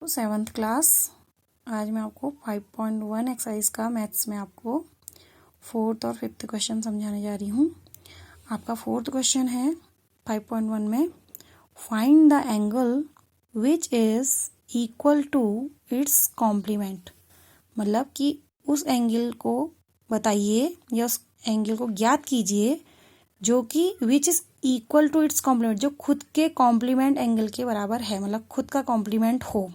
तो 7th class. आज मैं आपको 5.1 एक्सरसाइज का मैथ्स में आपको 4th और 5th क्वेश्चन समझाने जा रही हूँ। आपका 4th क्वेश्चन है 5.1 में, find the angle which is equal to its complement. मतलब कि उस एंगल को बताइए या उस एंगल को ज्ञात कीजिए जो कि which is equal to its complement, जो खुद के कॉम्प्लीमेंट एंगल के बराबर है, मतलब खुद का कॉम्प्लीमेंट हो,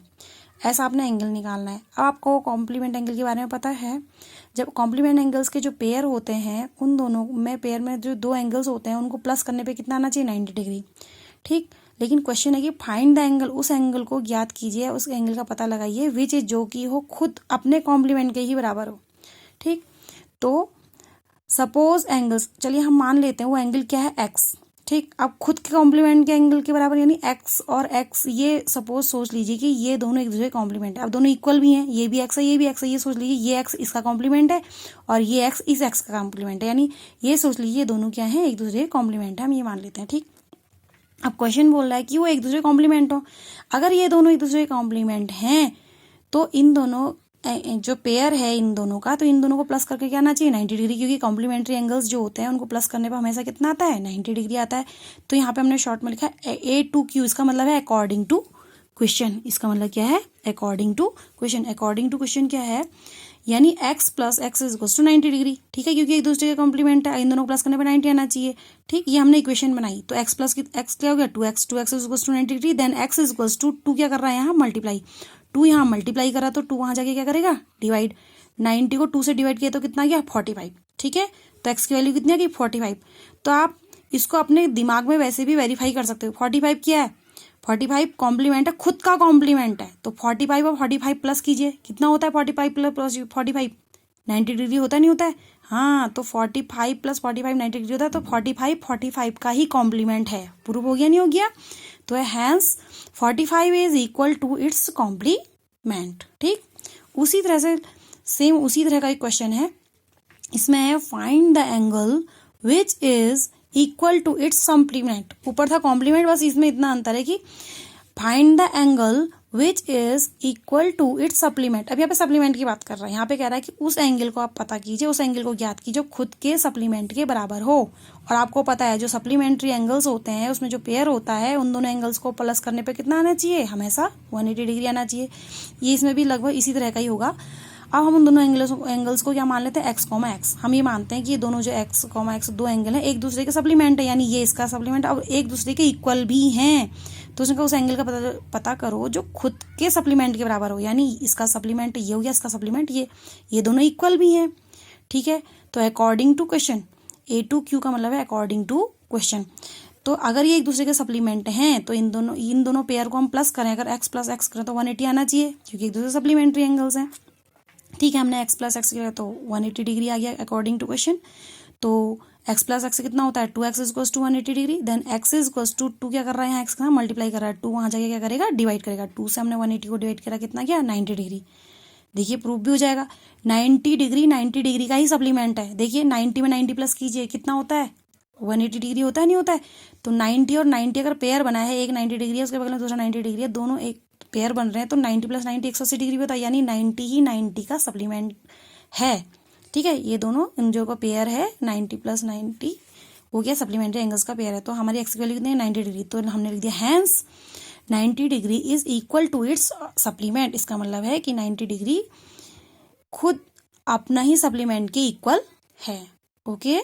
ऐसा आपने एंगल निकालना है। अब आपको कॉम्प्लीमेंट एंगल के बारे में पता है, जब कॉम्प्लीमेंट एंगल्स के जो पेयर होते हैं उन दोनों में, पेयर में जो दो एंगल्स होते हैं उनको प्लस करने पे कितना आना चाहिए, 90 डिग्री। ठीक, लेकिन क्वेश्चन है कि फाइंड द एंगल, उस एंगल को ज्ञात कीजिए, उस एंगल का पता लगाइए विच इज, जो कि हो खुद अपने कॉम्प्लीमेंट के ही बराबर हो। ठीक, तो सपोज एंगल्स, चलिए हम मान लेते हैं वो एंगल क्या है, एक्स। ठीक, अब खुद के कॉम्प्लीमेंट के एंगल के बराबर यानी एक्स और एक्स, ये सपोज सोच लीजिए कि ये दोनों एक दूसरे के कॉम्प्लीमेंट है। अब दोनों इक्वल भी हैं, ये भी एक्स है ये भी एक्स है। ये सोच लीजिए ये एक्स इसका कॉम्प्लीमेंट है और ये एक्स इस एक्स का कॉम्प्लीमेंट है, यानी ये सोच लीजिए ये दोनों क्या है, एक दूसरे के कॉम्प्लीमेंट है, हम ये मान लेते हैं। ठीक, अब क्वेश्चन बोल रहा है कि वो एक दूसरे कॉम्प्लीमेंट हो। अगर ये दोनों एक दूसरे कॉम्प्लीमेंट हैं तो इन दोनों जो पेयर है इन दोनों का, तो इन दोनों को प्लस करके क्या आना चाहिए, 90 डिग्री, क्योंकि कॉम्प्लीमेंट्री एंगल्स जो होते हैं उनको प्लस करने पर हमेशा कितना आता है, 90 डिग्री आता है। तो यहाँ पे हमने शॉर्ट में लिखा है A2Q, इसका मतलब है अकॉर्डिंग टू क्वेश्चन। इसका मतलब क्या है, according to question. According to question क्या है, यानी x plus x is equal to 90 degree. ठीक है, क्योंकि एक दूसरे के कॉम्प्लीमेंट है, इन दोनों को प्लस करने पर 90 आना चाहिए। ठीक, ये हमने इक्वेशन बनाई, तो x प्लस एक्स क्या हो गया, 2x, 2x is equal to 90 degree. Then x is equal to 2 क्या कर रहा है यहाँ, मल्टीप्लाई। 2 यहाँ मल्टीप्लाई करा तो 2 वहाँ जाके क्या करेगा, डिवाइड। 90 को 2 से डिवाइड किया तो कितना गया, 45। ठीक है, तो x की वैल्यू कितनी आ गई, 45। तो आप इसको अपने दिमाग में वैसे भी वेरीफाई कर सकते हो। 45 क्या है, 45 कॉम्प्लीमेंट है, खुद का कॉम्प्लीमेंट है। तो 45 और 45 प्लस कीजिए, कितना होता है 45 प्लस 45, 90 डिग्री होता है, नहीं होता है। हाँ, तो 45 प्लस 45 90 डिग्री होता है, तो 45 45 का ही कॉम्प्लीमेंट है। प्रूव हो गया, नहीं हो गया। तो hence 45 is equal to its complement. ठीक, उसी तरह से सेम उसी तरह का एक क्वेश्चन है, इसमें है find the angle which is equal to its supplement. ऊपर था कॉम्प्लीमेंट, बस इसमें इतना अंतर है कि find the angle which is equal to its supplement. अब यहाँ पे सप्लीमेंट की बात कर रहा है, यहाँ पे कह रहा है कि उस एंगल को आप पता कीजिए, उस एंगल को ज्ञात कीजिए खुद के सप्लीमेंट के बराबर हो। और आपको पता है जो सप्लीमेंट्री एंगल्स होते हैं उसमें जो पेयर होता है उन दोनों एंगल्स को प्लस करने पे कितना आना चाहिए, हमेशा 180 डिग्री आना चाहिए। ये इसमें भी लगभग इसी तरह का ही होगा। अब हम उन दोनों एंगल्स को क्या मान लेते हैं, एक्स कॉमा एक्स। हम ये मानते हैं कि ये दोनों जो एक्स कॉमा एक्स दो एंगल हैं एक दूसरे के सप्लीमेंट है, यानी ये इसका सप्लीमेंट, अब एक दूसरे के इक्वल भी हैं। तो उसने कहा उस एंगल का पता करो जो खुद के सप्लीमेंट के बराबर हो, यानी इसका सप्लीमेंट ये हो गया, इसका सप्लीमेंट ये दोनों इक्वल भी हैं। ठीक है, तो अकॉर्डिंग टू क्वेश्चन, A2Q का मतलब है अकॉर्डिंग टू क्वेश्चन। तो अगर ये एक दूसरे के सप्लीमेंट हैं तो इन दोनों पेयर को हम प्लस करें, अगर x प्लस एक्स करें तो 180 आना चाहिए, क्योंकि एक दूसरे सप्लीमेंट्री एंगल्स हैं। ठीक है, हमने x प्लस एक्स किया तो 180 डिग्री आ गया अकॉर्डिंग टू क्वेश्चन। तो x प्लस एक्स कितना होता है, 2x is equal to 180 degree. Then x is equal to 2 क्या कर रहा है यहाँ, x का मल्टीप्लाई कर रहा है, 2 वहाँ जाके क्या करेगा, डिवाइड करेगा। 2 से हमने 180 को डिवाइड करा, कितना क्या, 90 डिग्री। देखिए प्रूफ भी हो जाएगा, 90 डिग्री का ही सप्लीमेंट है। देखिए 90 में 90 प्लस कीजिए, कितना होता है, 180 डिग्री होता है, नहीं होता है। तो 90 और 90 अगर पेयर बना है, एक 90 डिग्री है उसके बगल में दूसरा 90 डिग्री है, दोनों एक पेयर बन रहे हैं, तो 90 प्लस 90 180 डिग्री होता है, यानी 90 ही 90 का सप्लीमेंट है। ठीक है, ये दोनों इन जो का पेयर है 90 प्लस 90 हो गया सप्लीमेंट्री एंगल्स का पेयर है। तो हमारी एक्स की वैल्यू कितनी है, 90 डिग्री। तो हमने लिख दिया hence 90 degree is equal to its supplement. इसका मतलब है कि 90 डिग्री खुद अपना ही सप्लीमेंट के इक्वल है। ओके।